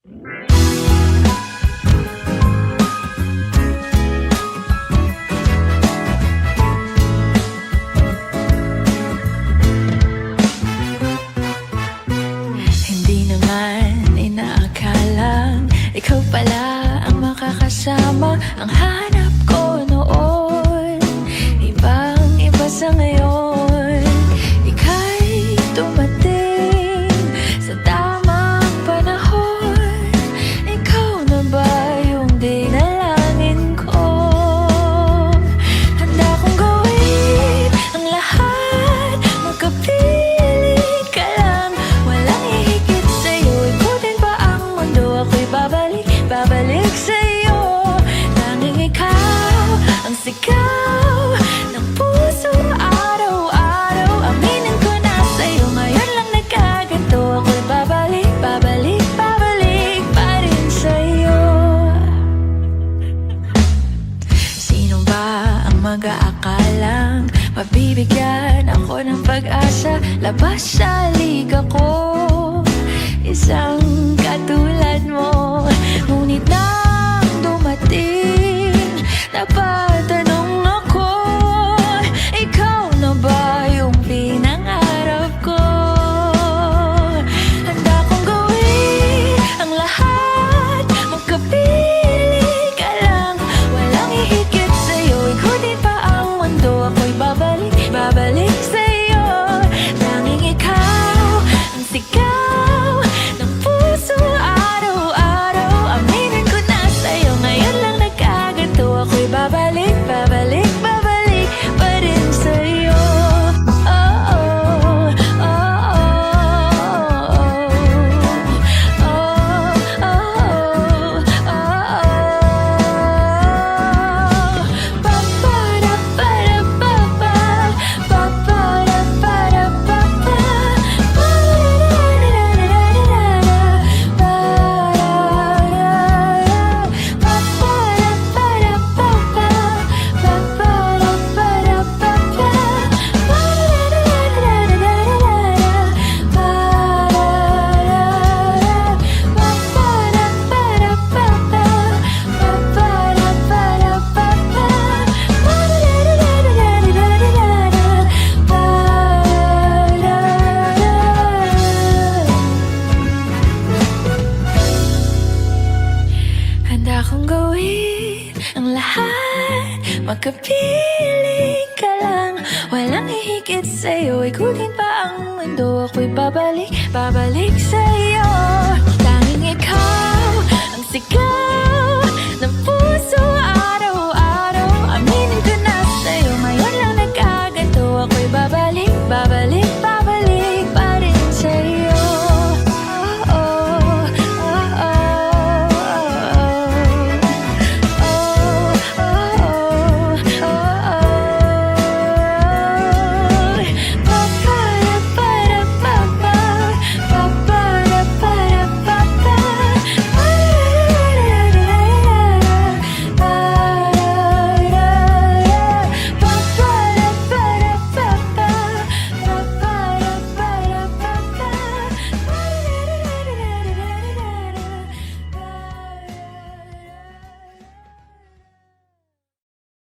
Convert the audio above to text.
Hindi naman inaakalang ikaw pala ang makakasama. Ang hanap ko noon, ibang-iba sa ngayon. Ika'y dumating sa tamang panahon. Ikaw na ba yung dinalangin ko? Handa kong gawin ang lahat, magkapili ka lang. Walang ihigit sa'yo, ikutin pa ang mundo. Ako'y babalik sa'yo. Tanging ikaw ang sigaw ng puso araw-araw. Aminin ko na sa'yo, ngayon lang nagkaganto. Ako'y babalik pa rin sa'yo. Sino ba ang mag-aakalang mabibigyan ako ng pag-asa? Labas sa liga ko, isang katulad mo. Ngunit nang dumating, napatanong ako, ikaw na ba yung pinangarap ko? Handa kong gawin ang lahat, magkapili ka lang. Walang ihigit sa'yo, ikutin pa ang mundo. Ako'y babalik sa'yo. Tanging ikaw ang sigaw ng puso araw-araw. Aminin ko na sa'yo, ngayon lang nagkaganto. Ako'y babalik pa rin sa'yo. Oh, oh, oh, oh, oh, oh, handa kong gawin ang lahat, magkapiling ka lang. Walang hihigit sa'yo, ikutin pa ang mundo. Ako'y babalik sa'yo.